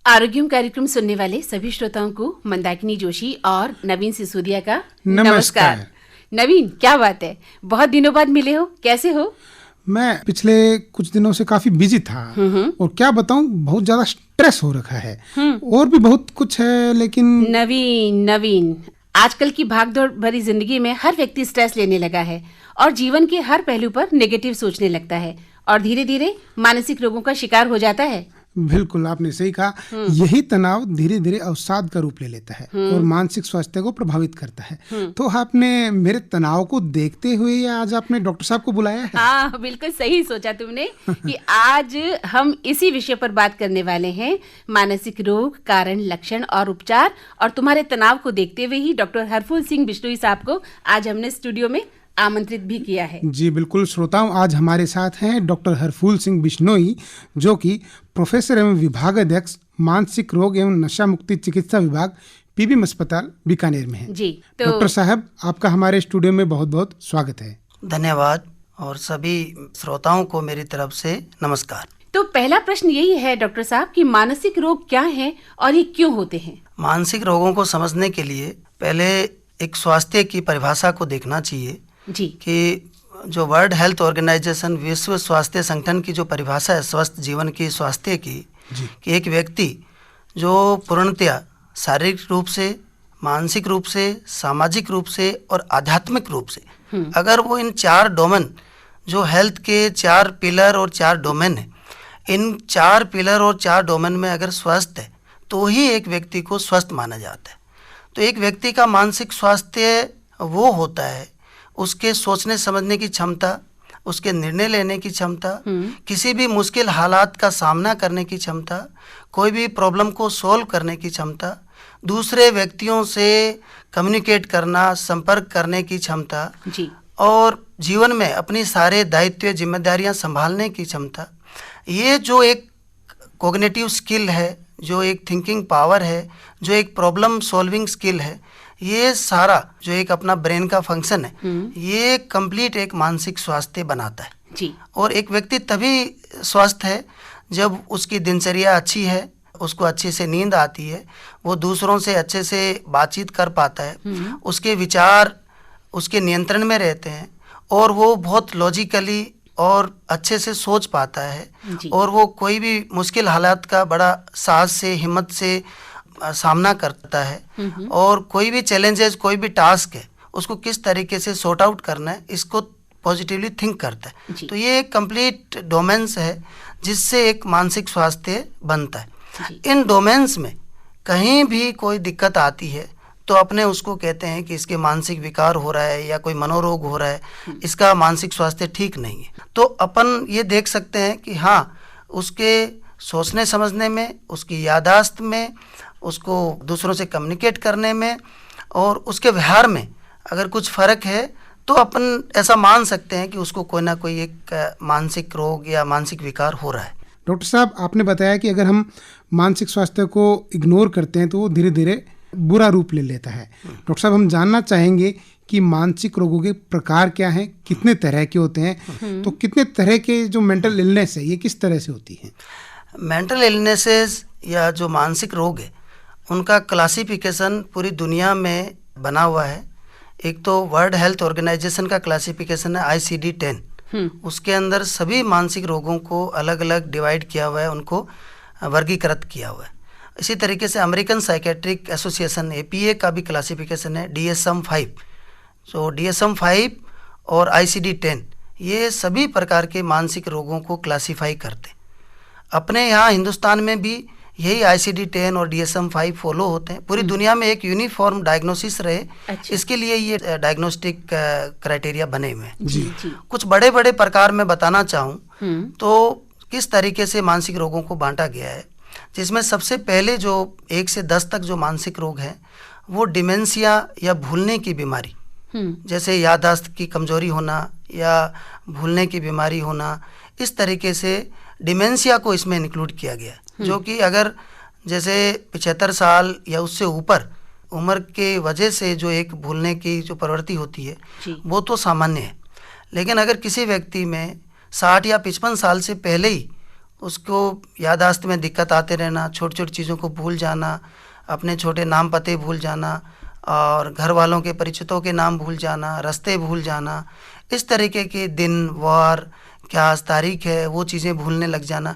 आरोग्यम कार्यक्रम सुनने वाले सभी श्रोताओं को मंदाकिनी जोशी और नवीन सिसोदिया का नमस्कार। नवीन, क्या बात है, बहुत दिनों बाद मिले हो, कैसे हो? मैं पिछले कुछ दिनों से काफी बिजी था और क्या बताऊं, बहुत ज्यादा स्ट्रेस हो रखा है। और भी बहुत कुछ है लेकिन नवीन, आजकल की भागदौड़ भरी जिंदगी में हर व्यक्ति स्ट्रेस लेने लगा है और जीवन के हर पहलू पर नेगेटिव सोचने लगता है और धीरे धीरे मानसिक रोगों का शिकार हो जाता है। बिल्कुल आपने सही कहा। यही तनाव धीरे धीरे अवसाद का रूप ले लेता है और मानसिक स्वास्थ्य को प्रभावित करता है। तो आपने मेरे तनाव को देखते हुए आज आपने डॉक्टर साहब को बुलाया है? हाँ, बिल्कुल सही सोचा तुमने कि आज हम इसी विषय पर बात करने वाले हैं। मानसिक रोग, कारण, लक्षण और उपचार। और तुम्हारे तनाव को देखते हुए ही डॉक्टर हरफूल सिंह बिश्नोई साहब को आज हमने स्टूडियो में आमंत्रित भी किया है। जी बिल्कुल श्रोताओं, आज हमारे साथ हैं डॉक्टर हरफूल सिंह बिश्नोई, जो कि प्रोफेसर एवं विभागाध्यक्ष मानसिक रोग एवं नशा मुक्ति चिकित्सा विभाग, पीबीएम अस्पताल बीकानेर में है। जी तो डॉक्टर साहब, आपका हमारे स्टूडियो में बहुत बहुत स्वागत है। धन्यवाद और सभी श्रोताओं को मेरी तरफ से नमस्कार। तो पहला प्रश्न यही है डॉक्टर साहब कि मानसिक रोग क्या है और ये क्यों होते हैं? मानसिक रोगों को समझने के लिए पहले एक स्वास्थ्य की परिभाषा को देखना चाहिए जी कि जो वर्ल्ड हेल्थ ऑर्गेनाइजेशन, विश्व स्वास्थ्य संगठन की जो परिभाषा है स्वस्थ जीवन की, स्वास्थ्य की, कि एक व्यक्ति जो पूर्णतया शारीरिक रूप से, मानसिक रूप से, सामाजिक रूप से और आध्यात्मिक रूप से, अगर वो इन चार डोमेन, जो हेल्थ के चार पिलर और चार डोमेन है, इन चार पिलर और चार डोमेन में अगर स्वस्थ है तो ही एक व्यक्ति को स्वस्थ माना जाता है। तो एक व्यक्ति का मानसिक स्वास्थ्य वो होता है उसके सोचने समझने की क्षमता, उसके निर्णय लेने की क्षमता, किसी भी मुश्किल हालात का सामना करने की क्षमता, कोई भी प्रॉब्लम को सॉल्व करने की क्षमता, दूसरे व्यक्तियों से कम्युनिकेट करना, संपर्क करने की क्षमता जी और जीवन में अपनी सारे दायित्व जिम्मेदारियां संभालने की क्षमता। ये जो एक कॉग्निटिव स्किल है, जो एक थिंकिंग पावर है, जो एक प्रॉब्लम सॉल्विंग स्किल है, ये सारा जो एक अपना ब्रेन का फंक्शन है, ये कंप्लीट एक मानसिक स्वास्थ्य बनाता है। जी और एक व्यक्ति तभी स्वस्थ है जब उसकी दिनचर्या अच्छी है, उसको अच्छे से नींद आती है, वो दूसरों से अच्छे से बातचीत कर पाता है, उसके विचार उसके नियंत्रण में रहते हैं और वो बहुत लॉजिकली और अच्छे से सोच पाता है और वो कोई भी मुश्किल हालात का बड़ा साहस से, हिम्मत से सामना करता है और कोई भी चैलेंजेस, कोई भी टास्क है, उसको किस तरीके से सॉर्ट आउट करना है, इसको पॉजिटिवली थिंक करता है। तो ये एक कंप्लीट डोमेन्स है जिससे एक मानसिक स्वास्थ्य बनता है। इन डोमेन्स में कहीं भी कोई दिक्कत आती है तो अपने उसको कहते हैं कि इसके मानसिक विकार हो रहा है या कोई मनोरोग हो रहा है, इसका मानसिक स्वास्थ्य ठीक नहीं है। तो अपन ये देख सकते हैं कि हाँ, उसके सोचने समझने में, उसकी याददाश्त में, उसको दूसरों से कम्युनिकेट करने में और उसके व्यवहार में अगर कुछ फ़र्क है तो अपन ऐसा मान सकते हैं कि उसको कोई ना कोई एक मानसिक रोग या मानसिक विकार हो रहा है। डॉक्टर साहब, आपने बताया कि अगर हम मानसिक स्वास्थ्य को इग्नोर करते हैं तो वो धीरे धीरे बुरा रूप ले लेता है। डॉक्टर साहब, हम जानना चाहेंगे कि मानसिक रोगों के प्रकार क्या हैं, कितने तरह के होते हैं, तो कितने तरह के जो मेंटल इलनेस है ये किस तरह से होती हैं? मेंटल इलनेसेस या जो मानसिक रोग है उनका क्लासिफिकेशन पूरी दुनिया में बना हुआ है। एक तो वर्ल्ड हेल्थ ऑर्गेनाइजेशन का क्लासिफिकेशन है ICD-10, उसके अंदर सभी मानसिक रोगों को अलग अलग डिवाइड किया हुआ है, उनको वर्गीकृत किया हुआ है। इसी तरीके से अमेरिकन साइकेट्रिक एसोसिएशन APA का भी क्लासिफिकेशन है DSM-5। सो DSM-5 और ICD-10 ये सभी प्रकार के मानसिक रोगों को क्लासीफाई करते हैं। अपने यहाँ हिंदुस्तान में भी यही ICD-10 और DSM-5 फॉलो होते हैं। पूरी दुनिया में एक यूनिफॉर्म डायग्नोसिस रहे, इसके लिए ये डायग्नोस्टिक क्राइटेरिया बने हुए हैं। जी कुछ बड़े बड़े प्रकार में बताना चाहूँ तो किस तरीके से मानसिक रोगों को बांटा गया है, जिसमें सबसे पहले जो 1 से 10 तक जो मानसिक रोग हैं वो डिमेंशिया या भूलने की बीमारी, जैसे याददाश्त की कमजोरी होना या भूलने की बीमारी होना, इस तरीके से डिमेंशिया को इसमें इंक्लूड किया गया, जो कि अगर जैसे 75 साल या उससे ऊपर उम्र के वजह से जो एक भूलने की जो प्रवृत्ति होती है वो तो सामान्य है। लेकिन अगर किसी व्यक्ति में 60 या 55 साल से पहले ही उसको याददाश्त में दिक्कत आते रहना, छोटी छोटी चीज़ों को भूल जाना, अपने छोटे नाम पते भूल जाना और घर वालों के परिचितों के नाम भूल जाना, रास्ते भूल जाना, इस तरीके के दिन वार क्या आज तारीख है वो चीज़ें भूलने लग जाना,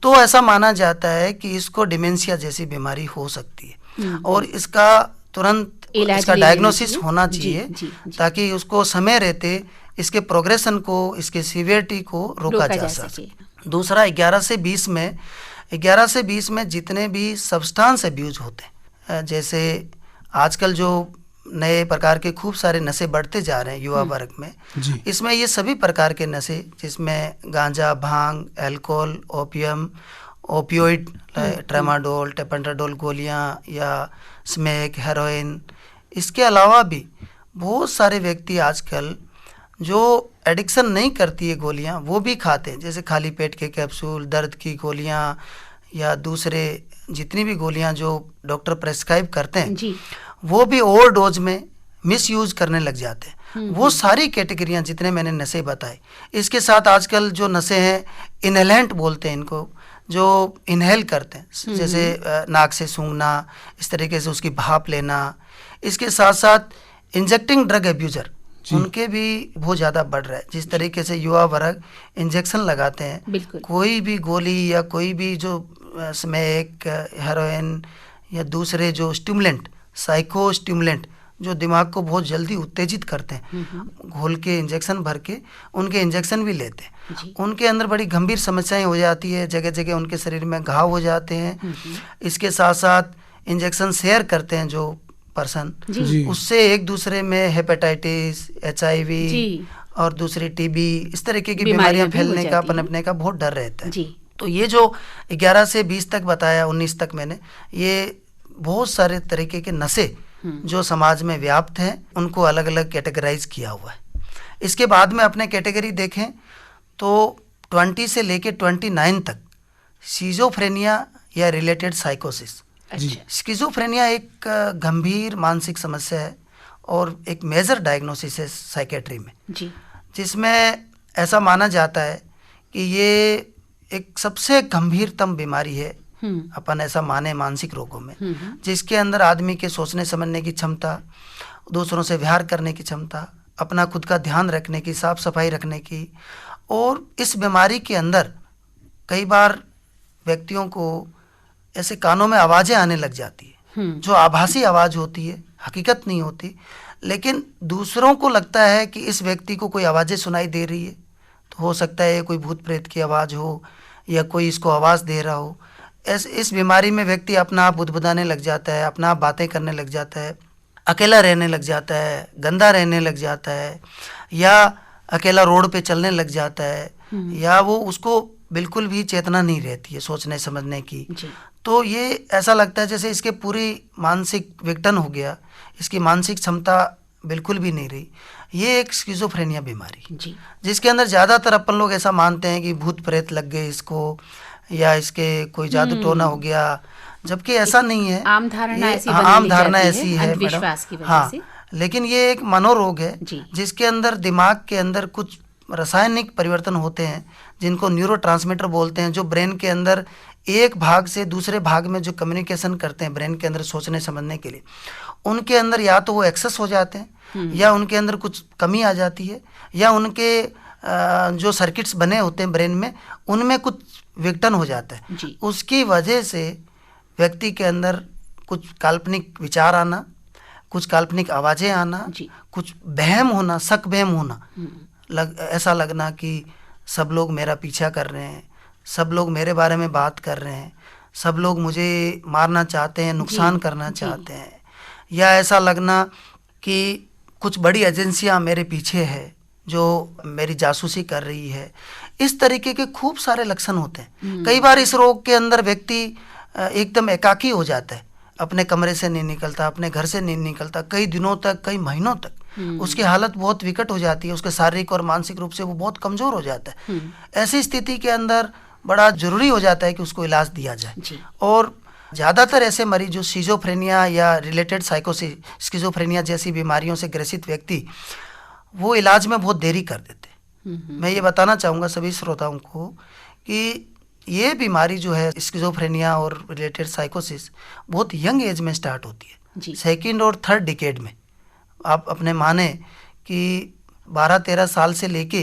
तो ऐसा माना जाता है कि इसको डिमेंशिया जैसी बीमारी हो सकती है और इसका तुरंत इसका डायग्नोसिस होना चाहिए ताकि उसको समय रहते इसके प्रोग्रेशन को, इसके सीवियरिटी को रोका जा सके। दूसरा 11 से 20 में जितने भी सब्सटेंस अब्यूज होते हैं, जैसे आजकल जो नए प्रकार के खूब सारे नशे बढ़ते जा रहे हैं युवा वर्ग में, इसमें ये सभी प्रकार के नशे जिसमें गांजा, भांग, alcohol, opium, opioid, tramadol, tapentadol गोलियां या स्मैक, हेरोइन, इसके अलावा भी बहुत सारे व्यक्ति आजकल जो एडिक्शन नहीं करती है गोलियां वो भी खाते हैं, जैसे खाली पेट के कैप्सूल, दर्द की गोलियां या दूसरे जितनी भी गोलियां जो डॉक्टर प्रेस्क्राइब करते हैं जी, वो भी ओवर डोज में मिस यूज करने लग जाते हैं। वो सारी कैटेगरियां जितने मैंने नशे बताए, इसके साथ आजकल जो नशे हैं इनहेलेंट बोलते हैं इनको, जो इनहेल करते हैं, जैसे नाक से सूंघना, इस तरीके से उसकी भाप लेना। इसके साथ साथ इंजेक्टिंग ड्रग एब्यूजर उनके भी बहुत ज़्यादा बढ़ रहा है। जिस तरीके से युवा वर्ग इंजेक्शन लगाते हैं, कोई भी गोली या कोई भी जो स्मैक, हेरोइन या दूसरे जो स्टिमुलेंट, साइको स्टिमुलेंट जो दिमाग को बहुत जल्दी उत्तेजित करते हैं, घोल के इंजेक्शन भर के उनके इंजेक्शन भी लेते हैं। उनके अंदर बड़ी गंभीर समस्याएं हो जाती है, जगह जगह उनके शरीर में घाव हो जाते हैं। इसके साथ साथ इंजेक्शन शेयर करते हैं जो पर्सन, उससे एक दूसरे में हेपेटाइटिस, HIV और दूसरी टीबी, इस तरीके की बीमारियां फैलने का, पनपने का बहुत डर रहता है। तो ये जो 11 से 20 तक बताया, 19 तक मैंने, ये बहुत सारे तरीके के नशे जो समाज में व्याप्त हैं उनको अलग अलग कैटेगराइज किया हुआ है। इसके बाद में अपने कैटेगरी देखें तो 20 से लेके 29 तक सिजोफ्रेनिया या रिलेटेड साइकोसिस। स्किज़ोफ्रेनिया एक गंभीर मानसिक समस्या है और एक मेजर डायग्नोसिस है साइकेट्री में, जिसमें ऐसा माना जाता है कि ये एक सबसे गंभीरतम बीमारी है, अपन ऐसा माने मानसिक रोगों में, जिसके अंदर आदमी के सोचने समझने की क्षमता, दूसरों से व्यवहार करने की क्षमता, अपना खुद का ध्यान रखने की, साफ सफाई रखने की, और इस बीमारी के अंदर कई बार व्यक्तियों को ऐसे कानों में आवाज़ें आने लग जाती है जो आभासी आवाज़ होती है, हकीकत नहीं होती, लेकिन दूसरों को लगता है कि इस व्यक्ति को कोई आवाज़ें सुनाई दे रही है, तो हो सकता है कोई भूत प्रेत की आवाज़ हो या कोई इसको आवाज़ दे रहा हो। इस बीमारी में व्यक्ति अपना आप बुदबुदाने लग जाता है, अपना आप बातें करने लग जाता है, अकेला रहने लग जाता है, गंदा रहने लग जाता है, या अकेला रोड पे चलने लग जाता है, या वो उसको बिल्कुल भी चेतना नहीं रहती है सोचने समझने की। तो ये ऐसा लगता है जैसे इसके पूरी मानसिक विघटन हो गया, इसकी मानसिक क्षमता बिल्कुल भी नहीं रही। ये एक स्किज़ोफ्रेनिया बीमारी जिसके अंदर ज़्यादातर अपन लोग ऐसा मानते हैं कि भूत प्रेत लग गए इसको, या इसके कोई जादू टोना हो गया, जबकि ऐसा नहीं है। आम धारणा ऐसी है मैडम। हाँ, लेकिन ये एक मनोरोग है जिसके अंदर दिमाग के अंदर कुछ रासायनिक परिवर्तन होते हैं जिनको न्यूरोट्रांसमीटर बोलते हैं, जो ब्रेन के अंदर एक भाग से दूसरे भाग में जो कम्युनिकेशन करते हैं ब्रेन के अंदर सोचने समझने के लिए, उनके अंदर या तो वो एक्सेस हो जाते हैं या उनके अंदर कुछ कमी आ जाती है, या उनके जो सर्किट्स बने होते हैं ब्रेन में उनमें कुछ विघटन हो जाता है। उसकी वजह से व्यक्ति के अंदर कुछ काल्पनिक विचार आना, कुछ काल्पनिक आवाज़ें आना, कुछ बहम होना, शक बहम होना, ऐसा लगना कि सब लोग मेरा पीछा कर रहे हैं, सब लोग मेरे बारे में बात कर रहे हैं, सब लोग मुझे मारना चाहते हैं, नुकसान करना चाहते हैं, या ऐसा लगना कि कुछ बड़ी एजेंसियां मेरे पीछे है जो मेरी जासूसी कर रही है। इस तरीके के खूब सारे लक्षण होते हैं। कई बार इस रोग के अंदर व्यक्ति एकदम एकाकी हो जाता है, अपने कमरे से नहीं निकलता, अपने घर से नहीं निकलता, कई दिनों तक, कई महीनों तक उसकी हालत बहुत विकट हो जाती है, उसके शारीरिक और मानसिक रूप से वो बहुत कमज़ोर हो जाता है। ऐसी स्थिति के अंदर बड़ा ज़रूरी हो जाता है कि उसको इलाज दिया जाए। और ज़्यादातर ऐसे मरीज जो सिजोफ्रेनिया या रिलेटेड साइकोसिस, स्किज़ोफ्रेनिया जैसी बीमारियों से ग्रसित व्यक्ति, वो इलाज में बहुत देरी कर देते हैं। मैं ये बताना चाहूँगा सभी श्रोताओं को कि ये बीमारी जो है स्किज़ोफ्रेनिया और रिलेटेड साइकोसिस बहुत यंग एज में स्टार्ट होती है, सेकंड और थर्ड डिकेड में। आप अपने माने कि 12-13 साल से लेके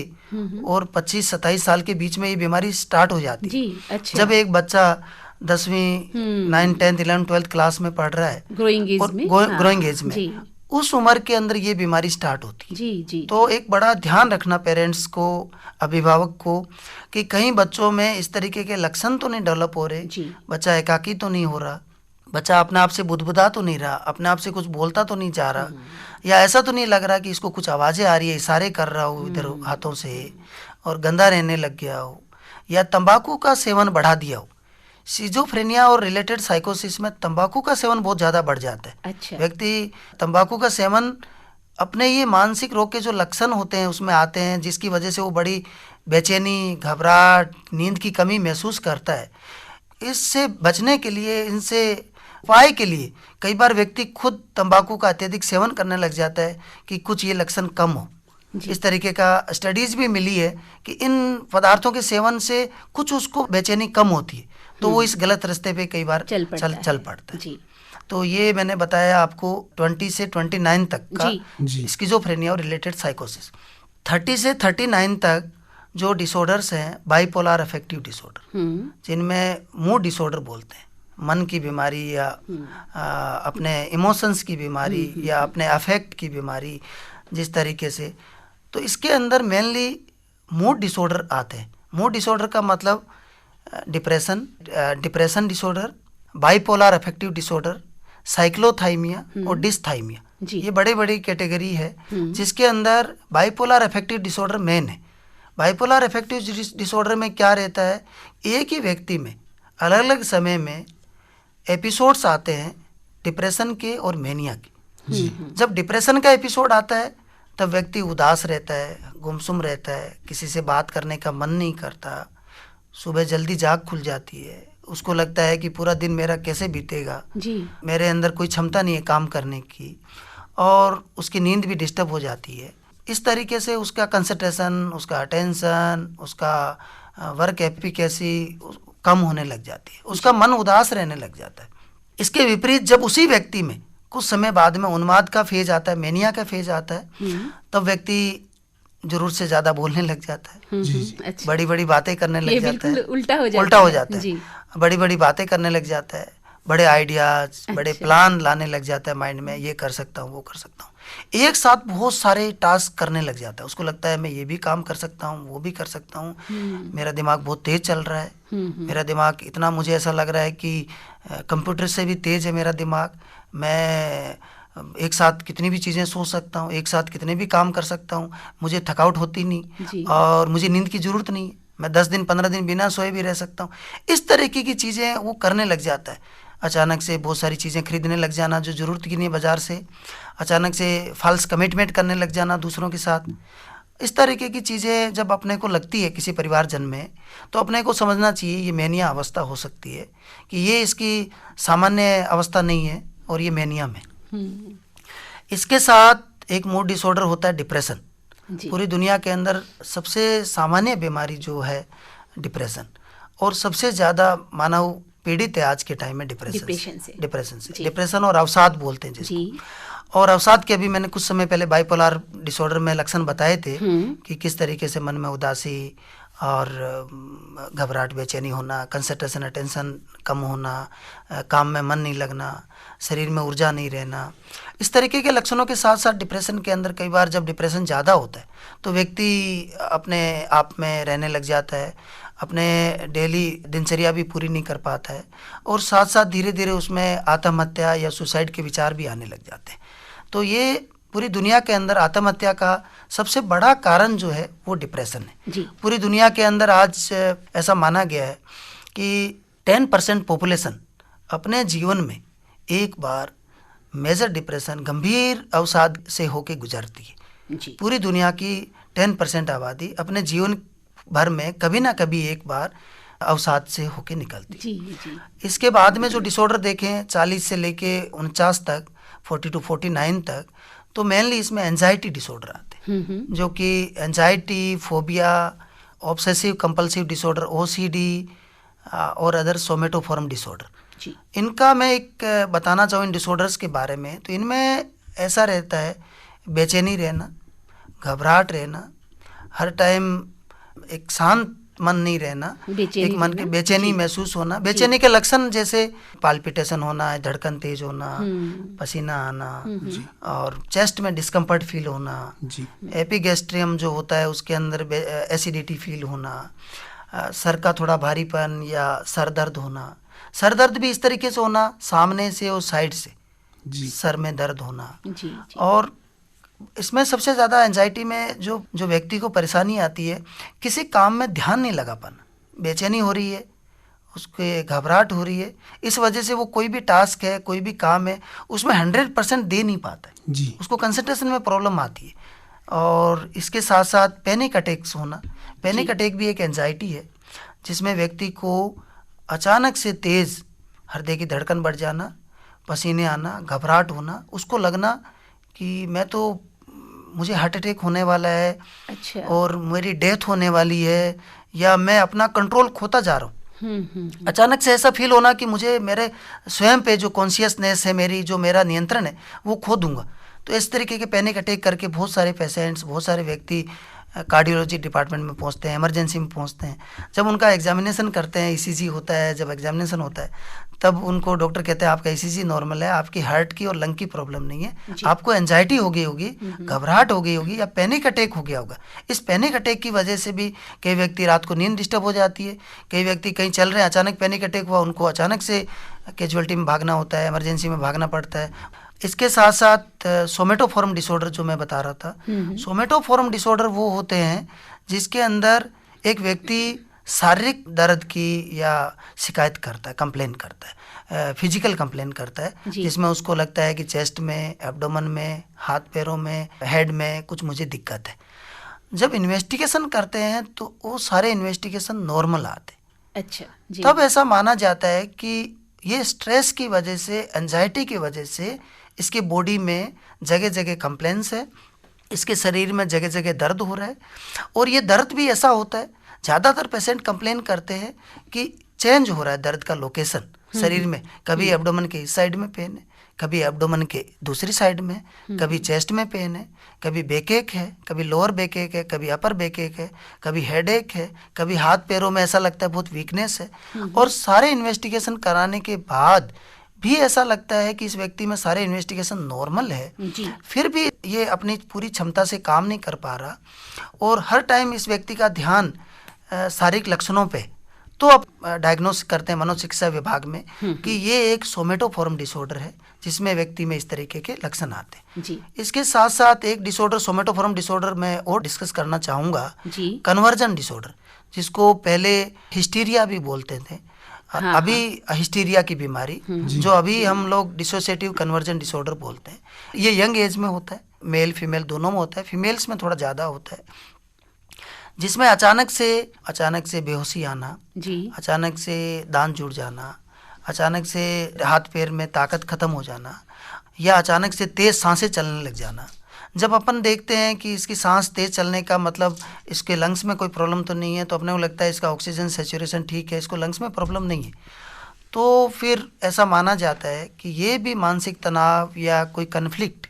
और 25-27 साल के बीच में ये बीमारी स्टार्ट हो जाती है। जी, अच्छा। जब एक बच्चा 10वीं 9, 10th, 11th, 12th क्लास में पढ़ रहा है, ग्रोइंग एज में, ग्रोइंग एज में, उस उम्र के अंदर ये बीमारी स्टार्ट होती है। जी। तो एक बड़ा ध्यान रखना पेरेंट्स को, अभिभावक को, कि कहीं बच्चों में इस तरीके के लक्षण तो नहीं डेवलप हो रहे, बच्चा एकाकी तो नहीं हो रहा, बच्चा अपने आप से बुदबुदा तो नहीं रहा, अपने आप से कुछ बोलता तो नहीं चाह रहा, या ऐसा तो नहीं लग रहा कि इसको कुछ आवाज़ें आ रही है, इशारे कर रहा हो इधर हाथों से और गंदा रहने लग गया हो, या तंबाकू का सेवन बढ़ा दिया हो। सिजोफ्रेनिया और रिलेटेड साइकोसिस में तंबाकू का सेवन बहुत ज़्यादा बढ़ जाता है। अच्छा। व्यक्ति तंबाकू का सेवन अपने ये मानसिक रोग के जो लक्षण होते हैं उसमें आते हैं, जिसकी वजह से वो बड़ी बेचैनी, घबराहट, नींद की कमी महसूस करता है। इससे बचने के लिए, इनसे उपाय के लिए कई बार व्यक्ति खुद तंबाकू का अत्यधिक सेवन करने लग जाता है कि कुछ ये लक्षण कम हो। इस तरीके का स्टडीज़ भी मिली है कि इन पदार्थों के सेवन से कुछ उसको बेचैनी कम होती है, तो वो इस गलत रास्ते पे कई बार चल पड़ता है। जी। तो ये मैंने बताया आपको 20 से 29 तक का स्किज़ोफ्रेनिया और रिलेटेड साइकोसिस। 30 से 39 तक जो डिसऑर्डर्स हैं, बाइपोलर अफेक्टिव डिसऑर्डर, जिनमें मूड डिसऑर्डर बोलते हैं, मन की बीमारी या अपने इमोशंस की बीमारी या अपने अफेक्ट की बीमारी, जिस तरीके से, तो इसके अंदर मेनली मूड डिसऑर्डर आते हैं। मूड डिसऑर्डर का मतलब depression disorder, bipolar affective disorder, cyclothymia और डिस्थाइमिया, ये बड़ी बड़ी कैटेगरी है, जिसके अंदर बाइपोलर अफेक्टिव डिसऑर्डर मेन है। बाइपोलर अफेक्टिव डिसऑर्डर में क्या रहता है, एक ही व्यक्ति में अलग अलग समय में एपिसोड्स आते हैं डिप्रेशन के और मेनिया के। जब डिप्रेशन का एपिसोड आता है तब व्यक्ति उदास रहता है, गुमसुम रहता है, किसी से बात करने का मन नहीं करता, सुबह जल्दी जाग खुल जाती है, उसको लगता है कि पूरा दिन मेरा कैसे बीतेगा, मेरे अंदर कोई क्षमता नहीं है काम करने की, और उसकी नींद भी डिस्टर्ब हो जाती है। इस तरीके से उसका कंसंट्रेशन, उसका अटेंशन, उसका वर्क एफिकेसी कम होने लग जाती है, उसका मन उदास रहने लग जाता है। इसके विपरीत जब उसी व्यक्ति में कुछ समय बाद में उन्माद का फेज आता है, मेनिया का फेज आता है, तब व्यक्ति जरूरत से ज्यादा बोलने लग जाता है, अच्छा। बड़ी बड़ी बातें करने लग जाता है, उल्टा हो जाता है, बड़ी बड़ी बातें करने लग जाता है, बड़े आइडियाज, बड़े प्लान लाने लग जाता है माइंड में, ये कर सकता हूँ, वो कर सकता हूँ, एक साथ बहुत सारे टास्क करने लग जाता है। उसको लगता है मैं ये भी काम कर सकता हूँ, वो भी कर सकता हूँ, मेरा दिमाग बहुत तेज चल रहा है, मेरा दिमाग इतना, मुझे ऐसा लग रहा है कि कंप्यूटर से भी तेज है मेरा दिमाग, मैं एक साथ कितनी भी चीज़ें सोच सकता हूँ, एक साथ कितने भी काम कर सकता हूँ, मुझे थकावट होती नहीं और मुझे नींद की ज़रूरत नहीं, मैं 10 दिन 15 दिन बिना सोए भी रह सकता हूँ। इस तरीके की चीज़ें वो करने लग जाता है। अचानक से बहुत सारी चीज़ें खरीदने लग जाना जो ज़रूरत की नहीं है बाज़ार से, अचानक से फॉल्स कमिटमेंट करने लग जाना दूसरों के साथ। इस तरीके की चीज़ें जब अपने को लगती है किसी परिवारजन में, तो अपने को समझना चाहिए ये मेनिया अवस्था हो सकती है, कि ये इसकी सामान्य अवस्था नहीं है और ये मेनिया में। इसके साथ एक मूड डिसऑर्डर होता है डिप्रेशन। पूरी दुनिया के अंदर सबसे सामान्य बीमारी जो है डिप्रेशन, और सबसे ज़्यादा मानव पीड़ित है आज के टाइम में डिप्रेशन से। डिप्रेशन और अवसाद बोलते हैं जिसको। और अवसाद के अभी मैंने कुछ समय पहले बाइपोलर डिसऑर्डर में लक्षण बताए थे कि किस तरीके से मन में उदासी और घबराहट, बेचैनी होना, कंसंट्रेशन, अटेंशन कम होना, काम में मन नहीं लगना, शरीर में ऊर्जा नहीं रहना, इस तरीके के लक्षणों के साथ साथ डिप्रेशन के अंदर कई बार जब डिप्रेशन ज़्यादा होता है तो व्यक्ति अपने आप में रहने लग जाता है, अपने डेली दिनचर्या भी पूरी नहीं कर पाता है, और साथ साथ धीरे धीरे उसमें आत्महत्या या सुसाइड के विचार भी आने लग जाते हैं। तो ये पूरी दुनिया के अंदर आत्महत्या का सबसे बड़ा कारण जो है वो डिप्रेशन है। पूरी दुनिया के अंदर आज ऐसा माना गया है कि 10% पॉपुलेशन अपने जीवन में एक बार मेजर डिप्रेशन, गंभीर अवसाद से होके गुजरती है। पूरी दुनिया की 10% आबादी अपने जीवन भर में कभी ना कभी एक बार अवसाद से होके निकलती है। इसके बाद में जो डिसऑर्डर देखें 40 से लेके 49 तक, 40 to 49 तक, तो मेनली इसमें एंजाइटी डिसऑर्डर आते हैं, जो कि anxiety, phobia, obsessive compulsive disorder, OCD, और अदर सोमेटोफॉर्म डिसऑर्डर। जी। इनका मैं एक बताना चाहूँ इन डिसऑर्डर्स के बारे में, तो इनमें ऐसा रहता है बेचैनी रहना, घबराहट रहना, हर टाइम एक शांत मन नहीं रहना, एक मन की बेचैनी महसूस होना। बेचैनी के लक्षण जैसे पाल्पिटेशन होना है, धड़कन तेज होना, पसीना आना और चेस्ट में डिस्कम्फर्ट फील होना, एपिगैस्ट्रियम जो होता है उसके अंदर एसिडिटी फील होना, सर का थोड़ा भारीपन या सर दर्द होना। सर दर्द भी इस तरीके से होना, सामने से और साइड से सर में दर्द होना। और इसमें सबसे ज़्यादा एंजाइटी में जो व्यक्ति को परेशानी आती है, किसी काम में ध्यान नहीं लगा पाना, बेचैनी हो रही है, उसके घबराहट हो रही है, इस वजह से वो कोई भी टास्क है, कोई भी काम है, उसमें 100% दे नहीं पाता है जी। उसको कंसंट्रेशन में प्रॉब्लम आती है। और इसके साथ साथ पैनिक अटैक्स होना। पैनिक अटैक भी एक एंजाइटी है जिसमें व्यक्ति को अचानक से तेज़ हृदय की धड़कन बढ़ जाना, पसीने आना, घबराहट होना, उसको लगना कि मुझे हार्ट अटैक होने वाला है। अच्छा। और मेरी डेथ होने वाली है, या मैं अपना कंट्रोल खोता जा रहा हूँ। अचानक से ऐसा फील होना कि मुझे मेरे स्वयं पे जो कॉन्शियसनेस है, मेरा नियंत्रण है, वो खो दूंगा। तो इस तरीके के पैनिक अटैक करके बहुत सारे पेशेंट्स, बहुत सारे व्यक्ति कार्डियोलॉजी डिपार्टमेंट में पहुंचते हैं, इमरजेंसी में पहुंचते हैं। जब उनका एग्जामिनेशन करते हैं, ईसीजी होता है, जब एग्जामिनेशन होता है तब उनको डॉक्टर कहते हैं आपका ईसीजी नॉर्मल है, आपकी हार्ट की और लंग की प्रॉब्लम नहीं है, आपको एंजाइटी हो गई होगी, घबराहट हो गई होगी, या पैनिक अटैक हो गया होगा। इस पैनिक अटैक की वजह से भी कई व्यक्ति रात को नींद डिस्टर्ब हो जाती है, कई व्यक्ति कहीं चल रहे हैं, अचानक पैनिक अटैक हुआ, उनको अचानक से कैजुअलिटी में भागना होता है, इमरजेंसी में भागना पड़ता है। इसके साथ साथ सोमेटोफॉर्म डिसऑर्डर जो मैं बता रहा था, सोमेटोफॉर्म डिसऑर्डर वो होते हैं जिसके अंदर एक व्यक्ति शारीरिक दर्द की या शिकायत करता है, कंप्लेन करता है, फिजिकल कंप्लेन करता है, जिसमें उसको लगता है कि चेस्ट में, एब्डोमेन में, हाथ पैरों में, हेड में कुछ मुझे दिक्कत है। जब इन्वेस्टिगेशन करते हैं तो वो सारे इन्वेस्टिगेशन नॉर्मल आते। अच्छा जी। तब ऐसा माना जाता है कि ये स्ट्रेस की वजह से, एंजाइटी की वजह से इसके बॉडी में जगह जगह कंप्लेंट्स है, इसके शरीर में जगह जगह दर्द हो रहा है। और ये दर्द भी ऐसा होता है, ज़्यादातर पेशेंट कंप्लेन करते हैं कि चेंज हो रहा है दर्द का लोकेशन शरीर में, कभी एब्डोमेन के इस साइड में पेन है, कभी एब्डोमेन के दूसरी साइड में, कभी चेस्ट में पेन है, कभी बैकएक है, कभी लोअर बैकएक है, कभी अपर बैकएक है, कभी हेडेक है, कभी हाथ पैरों में ऐसा लगता है बहुत वीकनेस है। और सारे इन्वेस्टिगेशन कराने के बाद भी ऐसा लगता है कि इस व्यक्ति में सारे इन्वेस्टिगेशन नॉर्मल है, फिर भी ये अपनी पूरी क्षमता से काम नहीं कर पा रहा, और हर टाइम इस व्यक्ति का ध्यान शारीरिक लक्षणों पे, तो अब डायग्नोस करते हैं मनोचिकित्सा विभाग में कि ये एक सोमेटोफॉर्म डिसऑर्डर है, जिसमें व्यक्ति में इस तरीके के लक्षण आते हैं जी। इसके साथ साथ एक डिसऑर्डर, सोमेटोफॉर्म डिसऑर्डर मैं और डिस्कस करना चाहूँगा, कन्वर्जन डिसऑर्डर, जिसको पहले हिस्टीरिया भी बोलते थे। हाँ, अभी हिस्टीरिया की बीमारी जो अभी हम लोग डिसोसिएटिव कन्वर्जन डिसऑर्डर बोलते हैं, ये यंग एज में होता है, मेल फीमेल दोनों में होता है, फीमेल्स में थोड़ा ज़्यादा होता है, जिसमें अचानक से बेहोशी आना जी, अचानक से दांत जुड़ जाना, अचानक से हाथ पैर में ताकत खत्म हो जाना, या अचानक से तेज सांसें चलने लग जाना। जब अपन देखते हैं कि इसकी सांस तेज चलने का मतलब इसके लंग्स में कोई प्रॉब्लम तो नहीं है, तो अपने को लगता है इसका ऑक्सीजन सैचुरेशन ठीक है, इसको लंग्स में प्रॉब्लम नहीं है, तो फिर ऐसा माना जाता है कि ये भी मानसिक तनाव या कोई कन्फ्लिक्ट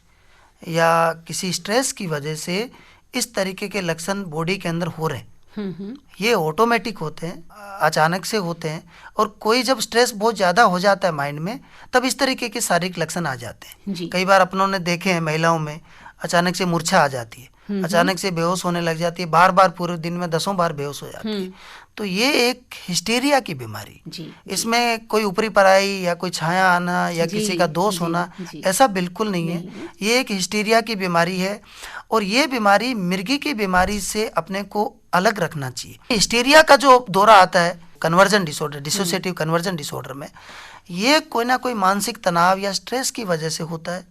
या किसी स्ट्रेस की वजह से इस तरीके के लक्षण बॉडी के अंदर हो रहे हैं। ये ऑटोमेटिक होते हैं, अचानक से होते हैं, और कोई जब स्ट्रेस बहुत ज़्यादा हो जाता है माइंड में, तब इस तरीके के शारीरिक लक्षण आ जाते हैं। कई बार अपनों ने देखे हैं महिलाओं में अचानक से मूर्छा आ जाती है, अचानक से बेहोश होने लग जाती है, बार बार पूरे दिन में 10 बार बेहोश हो जाती है। तो ये एक हिस्टीरिया की बीमारी, इसमें कोई ऊपरी पराई या कोई छाया आना या किसी का दोष होना ऐसा बिल्कुल नहीं है। ये एक हिस्टीरिया की बीमारी है, और ये बीमारी मिर्गी की बीमारी से अपने को अलग रखना चाहिए। हिस्टीरिया का जो दौरा आता है conversion disorder, dissociative conversion disorder में, ये कोई ना कोई मानसिक तनाव या स्ट्रेस की वजह से होता है।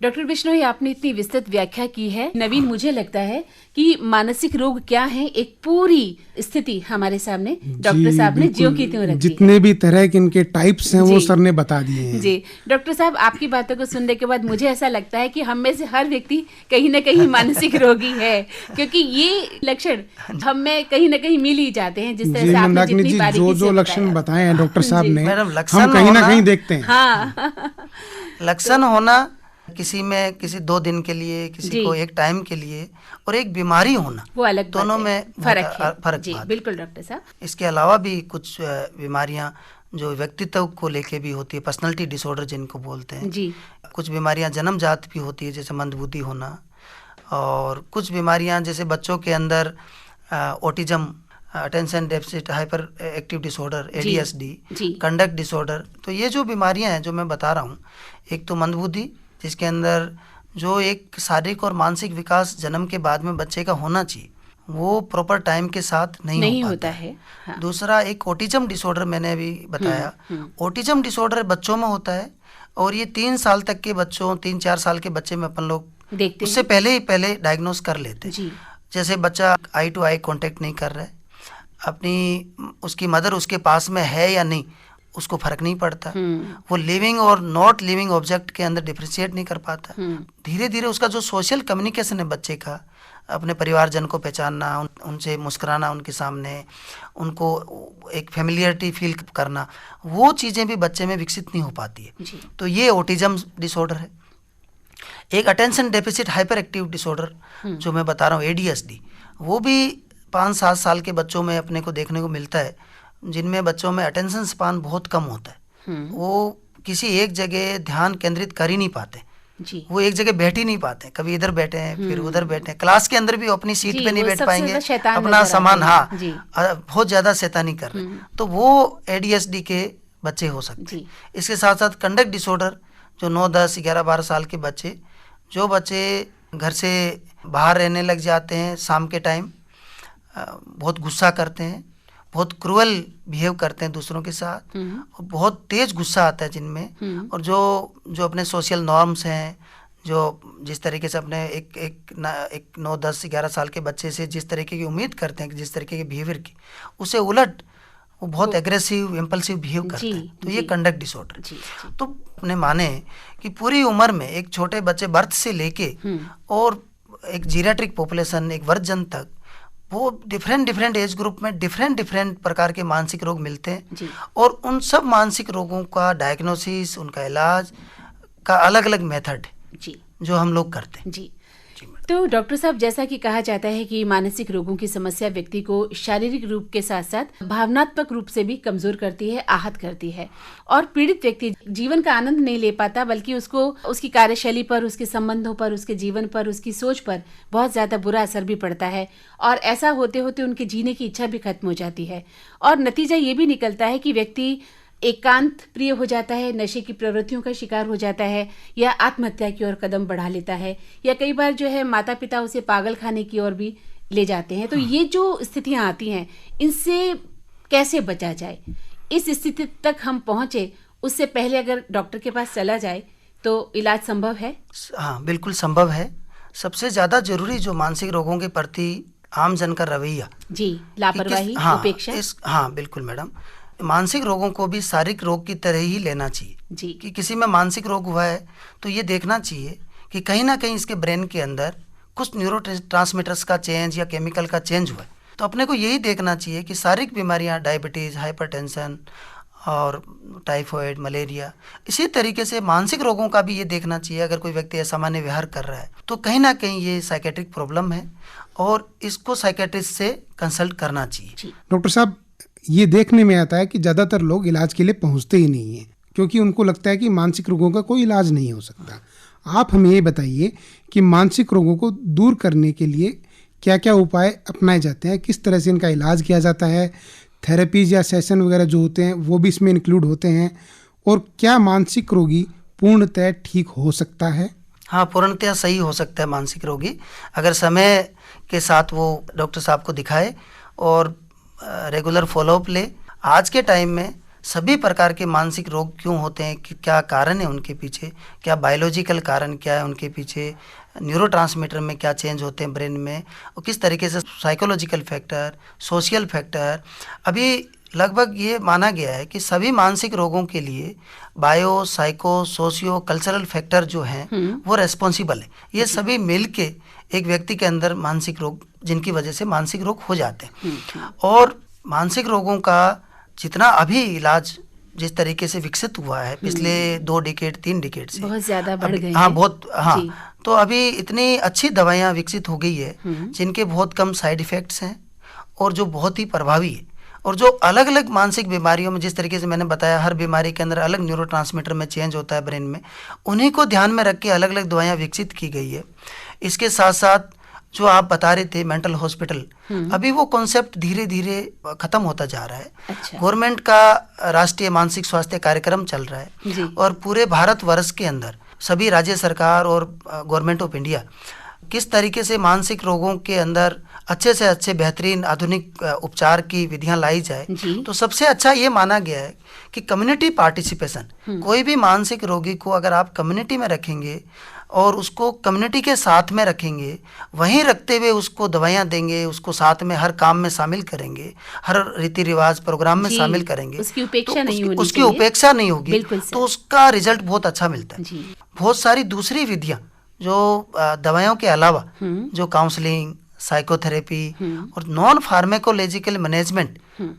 डॉक्टर बिश्नोई, आपने इतनी विस्तृत व्याख्या की है। नवीन, मुझे लगता है कि मानसिक रोग क्या है एक पूरी स्थिति हमारे सामने डॉक्टर साहब ने ज्यों की त्यों रखी जितने है। भी तरह के इनके टाइप्स हैं वो जी। सर ने बता दिए हैं। जी डॉक्टर साहब, आपकी बातों को सुनने के बाद मुझे ऐसा लगता है कि हम में से हर व्यक्ति कहीं ना कहीं मानसिक रोगी है, क्योंकि ये लक्षण हम में कहीं ना कहीं मिल ही जाते हैं, जिस तरह जी से आपने मंदाकिनी जितनी जी, बारीकी जो से लक्षण बताया। बताए हैं डॉक्टर साहब जी। ने, मैडम, लक्षण हम कहीं ना होना- कहीं देखते हैं। हाँ लक्षण होना किसी में किसी 2 दिन के लिए, किसी जी। को एक टाइम के लिए, और एक बीमारी होना, वो अलग बात दोनों है। में फर्क बहुत है। फर्क जी बात है। बिल्कुल डॉक्टर साहब। इसके अलावा भी कुछ बीमारियां जो व्यक्तित्व को लेके भी होती है, पर्सनालिटी डिसऑर्डर जिनको बोलते हैं। जी कुछ बीमारियां जन्मजात भी होती है, जैसे मंदबुद्धि होना, और कुछ बीमारियां जैसे बच्चों के अंदर autism, attention deficit hyper active disorder, जी। ADHD, जी। Conduct disorder. तो ये जो बीमारियां हैं जो मैं बता रहा हूँ, एक तो मंदबुद्धि, जिसके अंदर जो एक शारीरिक और मानसिक विकास जन्म के बाद में बच्चे का होना चाहिए, वो प्रॉपर टाइम के साथ नहीं हो होता पाता है। हाँ। दूसरा एक ऑटिज्म डिसऑर्डर, मैंने अभी बताया। ऑटिज्म डिसऑर्डर बच्चों में होता है, और ये 3 साल तक के बच्चों, 3-4 साल के बच्चे में अपन लोग देखते उससे हैं। पहले डायग्नोस कर लेते हैं। जी जैसे बच्चा आई टू आई कांटेक्ट नहीं कर रहा है, उसकी मदर उसके पास में है या नहीं उसको फर्क नहीं पड़ता, वो लिविंग और नॉट लिविंग ऑब्जेक्ट के अंदर डिफ्रेंशिएट नहीं कर पाता। धीरे धीरे उसका जो सोशल कम्युनिकेशन है बच्चे का, अपने परिवारजन को पहचानना, उनसे मुस्कुराना उनके सामने, उनको एक फेमिलियरिटी फील करना, वो चीज़ें भी बच्चे में विकसित नहीं हो पाती है। जी। तो ये ऑटिज्म डिसऑर्डर है। एक attention deficit hyper active disorder जो मैं बता रहा हूँ, ADHD, वो भी 5-7 साल के बच्चों में अपने को देखने को मिलता है, जिनमें बच्चों में अटेंशन स्पान बहुत कम होता है। वो किसी एक जगह ध्यान केंद्रित कर ही नहीं पाते। जी। वो एक जगह बैठ ही नहीं पाते, कभी इधर बैठे हैं फिर उधर बैठे हैं, क्लास के अंदर भी अपनी सीट जी, पे नहीं वो बैठ सबसे पाएंगे, ज्यादा शैतान अपना नजर सामान, आते हैं। जी। बहुत ज्यादा शैतानी कर रहे हैं। तो वो ADHD के बच्चे हो सकते हैं। जी। इसके साथ साथ कंडक्ट डिसऑर्डर, जो 9, 10, 11, 12 साल के बच्चे, जो बच्चे घर से बाहर रहने लग जाते हैं शाम के टाइम, बहुत गुस्सा करते हैं, बहुत क्रूअल बिहेव करते हैं दूसरों के साथ, और बहुत तेज गुस्सा आता है जिनमें, और जो अपने सोशल नॉर्म्स हैं, जो जिस तरीके से अपने एक 9, 10, 11 साल के बच्चे से जिस तरीके की उम्मीद करते हैं, जिस तरीके के बिहेवियर की, उससे उलट वो बहुत एग्रेसिव, इम्पल्सिव बिहेव करते हैं। तो ये कंडक्ट डिसऑर्डर। तो अपने माने कि पूरी उम्र में एक छोटे बच्चे बर्थ से लेके और एक जीरियाट्रिक पॉपुलेशन, एक वर्जन तक, वो डिफरेंट एज ग्रुप में डिफरेंट प्रकार के मानसिक रोग मिलते हैं, और उन सब मानसिक रोगों का डायग्नोसिस, उनका इलाज का अलग अलग मेथड जी जो हम लोग करते हैं। जी। तो डॉक्टर साहब, जैसा कि कहा जाता है कि मानसिक रोगों की समस्या व्यक्ति को शारीरिक रूप के साथ साथ भावनात्मक रूप से भी कमजोर करती है, आहत करती है, और पीड़ित व्यक्ति जीवन का आनंद नहीं ले पाता, बल्कि उसको उसकी कार्यशैली पर, उसके संबंधों पर, उसके जीवन पर, उसकी सोच पर बहुत ज्यादा बुरा असर भी पड़ता है, और ऐसा होते होते उनके जीने की इच्छा भी खत्म हो जाती है, और नतीजा ये भी निकलता है कि व्यक्ति एकांत प्रिय हो जाता है, नशे की प्रवृत्तियों का शिकार हो जाता है, या आत्महत्या की ओर कदम बढ़ा लेता है, या कई बार जो है माता पिता उसे पागल खाने की ओर भी ले जाते हैं। तो ये जो स्थितियां आती हैं, इनसे कैसे बचा जाए? इस स्थिति तक हम पहुंचे उससे पहले अगर डॉक्टर के पास चला जाए तो इलाज संभव है? हाँ, बिल्कुल संभव है। सबसे ज़्यादा जरूरी जो मानसिक रोगों के प्रति आम जन का रवैया, जी, लापरवाही, उपेक्षा। हाँ बिल्कुल मैडम, मानसिक रोगों को भी शारीरिक रोग की तरह ही लेना चाहिए। जी। कि किसी में मानसिक रोग हुआ है तो ये देखना चाहिए कि कहीं ना कहीं इसके ब्रेन के अंदर कुछ न्यूरो ट्रांसमीटर्स का चेंज या केमिकल का चेंज हुआ है। तो अपने को यही देखना चाहिए कि शारीरिक बीमारियां, डायबिटीज़, हाइपरटेंशन और टाइफाइड, मलेरिया, इसी तरीके से मानसिक रोगों का भी ये देखना चाहिए। अगर कोई व्यक्ति असामान्य व्यवहार कर रहा है तो कहीं ना कहीं ये साइकेट्रिक प्रॉब्लम है, और इसको साइकेट्रिस्ट से कंसल्ट करना चाहिए। डॉक्टर साहब, ये देखने में आता है कि ज़्यादातर लोग इलाज के लिए पहुंचते ही नहीं हैं, क्योंकि उनको लगता है कि मानसिक रोगों का कोई इलाज नहीं हो सकता। आप हमें ये बताइए कि मानसिक रोगों को दूर करने के लिए क्या क्या उपाय अपनाए जाते हैं, किस तरह से इनका इलाज किया जाता है, थेरेपीज या सेशन वगैरह जो होते हैं वो भी इसमें इंक्लूड होते हैं, और क्या मानसिक रोगी पूर्णतः ठीक हो सकता है? हाँ, पूर्णतः सही हो सकता है मानसिक रोगी, अगर समय के साथ वो डॉक्टर साहब को दिखाए और रेगुलर फॉलोअप ले। आज के टाइम में सभी प्रकार के मानसिक रोग क्यों होते हैं, कि क्या कारण है उनके पीछे, क्या बायोलॉजिकल कारण क्या है उनके पीछे, न्यूरोट्रांसमीटर में क्या चेंज होते हैं ब्रेन में, और किस तरीके से साइकोलॉजिकल फैक्टर, सोशल फैक्टर। अभी लगभग ये माना गया है कि सभी मानसिक रोगों के लिए bio, psycho, socio cultural factor जो हैं वो रेस्पॉन्सिबल है। ये सभी मिल के एक व्यक्ति के अंदर मानसिक रोग, जिनकी वजह से मानसिक रोग हो जाते हैं। और मानसिक रोगों का जितना अभी इलाज जिस तरीके से विकसित हुआ है पिछले 2 डिकेड 3 डिकेड से बहुत ज्यादा बढ़ गए हाँ हैं। बहुत हाँ, तो अभी इतनी अच्छी दवाइयाँ विकसित हो गई है जिनके बहुत कम साइड इफ़ेक्ट्स हैं और जो बहुत ही प्रभावी है। और जो अलग अलग मानसिक बीमारियों में, जिस तरीके से मैंने बताया, हर बीमारी के अंदर अलग न्यूरोट्रांसमीटर में चेंज होता है ब्रेन में, उन्हीं को ध्यान में रख के अलग अलग दवाइयाँ विकसित की गई है। इसके साथ साथ जो आप बता रहे थे मेंटल हॉस्पिटल, अभी वो कॉन्सेप्ट धीरे धीरे खत्म होता जा रहा है। अच्छा। गवर्नमेंट का राष्ट्रीय मानसिक स्वास्थ्य कार्यक्रम चल रहा है और पूरे भारतवर्ष के अंदर सभी राज्य सरकार और गवर्नमेंट ऑफ इंडिया किस तरीके से मानसिक रोगों के अंदर अच्छे से अच्छे बेहतरीन आधुनिक उपचार की विधियां लाई जाए, तो सबसे अच्छा ये माना गया है कि कम्युनिटी पार्टिसिपेशन। कोई भी मानसिक रोगी को अगर आप कम्युनिटी में रखेंगे और उसको कम्युनिटी के साथ में रखेंगे, वहीं रखते हुए उसको दवाइयाँ देंगे, उसको साथ में हर काम में शामिल करेंगे, हर रीति रिवाज प्रोग्राम में शामिल करेंगे, उसकी उपेक्षा नहीं होनी उसकी उपेक्षा नहीं होगी, तो उसका रिजल्ट बहुत अच्छा मिलता है। बहुत सारी दूसरी विधियाँ जो दवाइयों के अलावा, जो काउंसलिंग, साइकोथेरेपी और नॉन फार्मेकोलॉजिकल मैनेजमेंट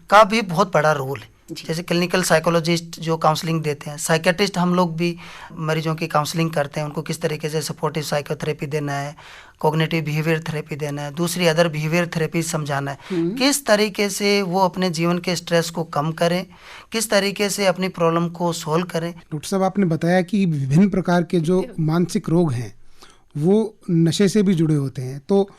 का भी बहुत बड़ा रोल है। जैसे क्लिनिकल साइकोलॉजिस्ट जो काउंसलिंग देते हैं, साइकेट्रिस्ट हम लोग भी मरीजों की काउंसलिंग करते हैं, उनको किस तरीके से सपोर्टिव साइकोथेरेपी देना है, कॉग्निटिव बिहेवियर थेरेपी देना है, दूसरी अदर बिहेवियर थेरेपी समझाना है, किस तरीके से वो अपने जीवन के स्ट्रेस को कम करें, किस तरीके से अपनी प्रॉब्लम को सोल्व करें। डॉक्टर साहब, आपने बताया कि विभिन्न प्रकार के जो मानसिक रोग हैं वो नशे से भी जुड़े होते हैं, तो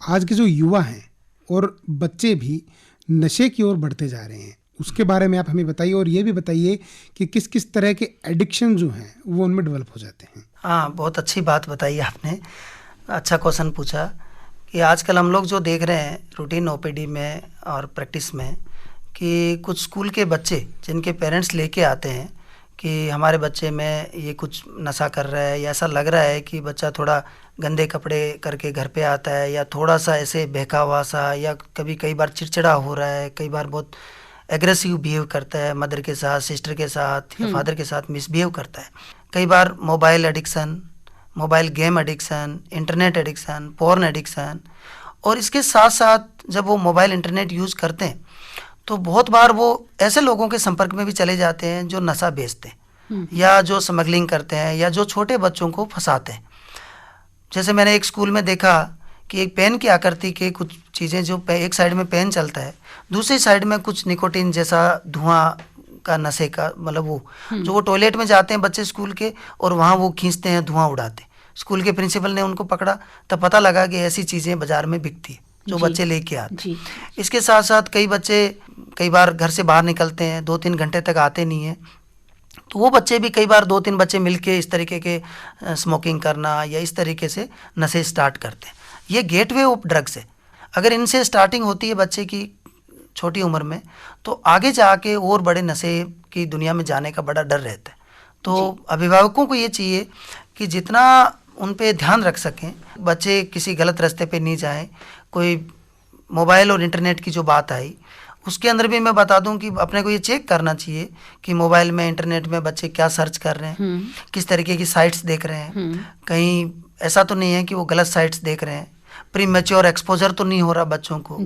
आज के जो युवा हैं और बच्चे भी नशे की ओर बढ़ते जा रहे हैं, उसके बारे में आप हमें बताइए और ये भी बताइए कि किस किस तरह के एडिक्शन जो हैं वो उनमें डेवलप हो जाते हैं। हाँ, बहुत अच्छी बात बताई आपने, अच्छा क्वेश्चन पूछा कि आजकल हम लोग जो देख रहे हैं रूटीन ओपीडी में और प्रैक्टिस में कि कुछ स्कूल के बच्चे जिनके पेरेंट्स लेके आते हैं कि हमारे बच्चे में ये कुछ नशा कर रहा है, या ऐसा लग रहा है कि बच्चा थोड़ा गंदे कपड़े करके घर पे आता है, या थोड़ा सा ऐसे बहका हुआ सा, या कई बार चिड़चिड़ा हो रहा है, कई बार बहुत एग्रेसिव बिहेव करता है, मदर के साथ, सिस्टर के साथ या फादर के साथ मिसबिहेव करता है। कई बार mobile addiction, mobile game addiction, internet addiction, porn addiction, और इसके साथ साथ जब वो मोबाइल इंटरनेट यूज़ करते हैं तो बहुत बार वो ऐसे लोगों के संपर्क में भी चले जाते हैं जो नशा बेचते हैं या जो स्मगलिंग करते हैं या जो छोटे बच्चों को फंसाते हैं। जैसे मैंने एक स्कूल में देखा कि एक पेन की आकृति के कुछ चीज़ें, जो एक साइड में पेन चलता है, दूसरी साइड में कुछ निकोटीन जैसा धुआं का नशे का, मतलब वो जो वो टॉयलेट में जाते हैं बच्चे स्कूल के और वहाँ वो खींचते हैं, धुआं उड़ाते हैं। स्कूल के प्रिंसिपल ने उनको पकड़ा, तब पता लगा कि ऐसी चीज़ें बाज़ार में बिकती है जो बच्चे लेके आते हैं। इसके साथ साथ कई बच्चे कई बार घर से बाहर निकलते हैं, 2-3 घंटे तक आते नहीं हैं, तो वो बच्चे भी कई बार 2-3 बच्चे मिलके इस तरीके के स्मोकिंग करना या इस तरीके से नशे स्टार्ट करते हैं। ये गेटवे ऑफ ड्रग्स है। अगर इनसे स्टार्टिंग होती है बच्चे की छोटी उम्र में, तो आगे जाके और बड़े नशे की दुनिया में जाने का बड़ा डर रहता है। तो अभिभावकों को ये चाहिए कि जितना उन पे ध्यान रख सकें, बच्चे किसी गलत रास्ते पे नहीं जाएं। कोई मोबाइल और इंटरनेट की जो बात आई, उसके अंदर भी मैं बता दूं कि अपने को ये चेक करना चाहिए कि मोबाइल में, इंटरनेट में बच्चे क्या सर्च कर रहे हैं, किस तरीके की साइट्स देख रहे हैं। कहीं ऐसा तो नहीं है कि वो गलत साइट्स देख रहे हैं, प्री मैच्योर एक्सपोजर तो नहीं हो रहा बच्चों को।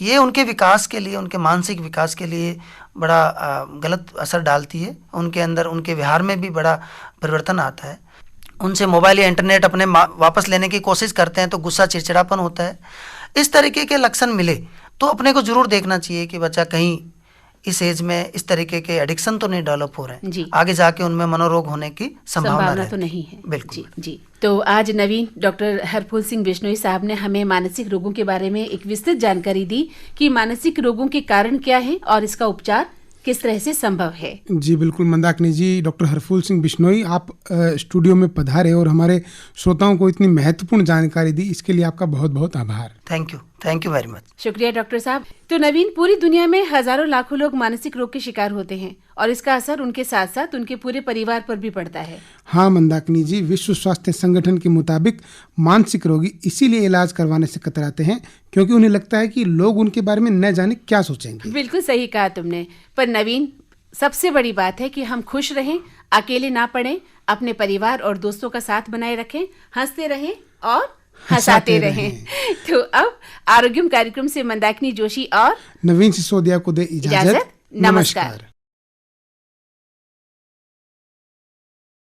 ये उनके विकास के लिए, उनके मानसिक विकास के लिए बड़ा गलत असर डालती है। उनके अंदर, उनके व्यवहार में भी बड़ा परिवर्तन आता है। उनसे मोबाइल या इंटरनेट अपने वापस लेने की कोशिश करते हैं तो गुस्सा, चिड़चिड़ापन होता है। इस तरीके के लक्षण मिले तो अपने को जरूर देखना चाहिए कि बच्चा कहीं इस एज में इस तरीके के एडिक्शन तो नहीं डेवलप हो रहे हैं, आगे जाके उनमें मनोरोग होने की संभावना तो नहीं है। बिल्कुल जी। तो आज नवीन डॉक्टर हरफूल सिंह बिश्नोई साहब ने हमें मानसिक रोगों के बारे में एक विस्तृत जानकारी दी कि मानसिक रोगों के कारण क्या है और इसका उपचार किस तरह से संभव है। जी बिल्कुल मंदाकिनी जी, डॉक्टर हरफूल सिंह बिश्नोई, आप स्टूडियो में पधारे और हमारे श्रोताओं को इतनी महत्वपूर्ण जानकारी दी, इसके लिए आपका बहुत बहुत आभार। Thank you very much. शुक्रिया डॉक्टर साहब। तो नवीन, पूरी दुनिया में हजारों लाखों लोग मानसिक रोग के शिकार होते हैं और इसका असर उनके साथ साथ उनके पूरे परिवार पर भी पड़ता है। हाँ मंदाकिनी जी, विश्व स्वास्थ्य संगठन के मुताबिक मानसिक रोगी इसीलिए इलाज करवाने से कतराते हैं क्योंकि उन्हें लगता है कि लोग उनके बारे में न जाने क्या सोचेंगे। बिल्कुल सही कहा तुमने। पर नवीन, सबसे बड़ी बात है कि हम खुश रहें, अकेले ना पड़ें, अपने परिवार और दोस्तों का साथ बनाए रखें, हंसते रहें और हंसाते रहें। तो अब आरोग्यम कार्यक्रम से मंदाकिनी जोशी और नवीन सिसोदिया को दे इजाजत। नमस्कार।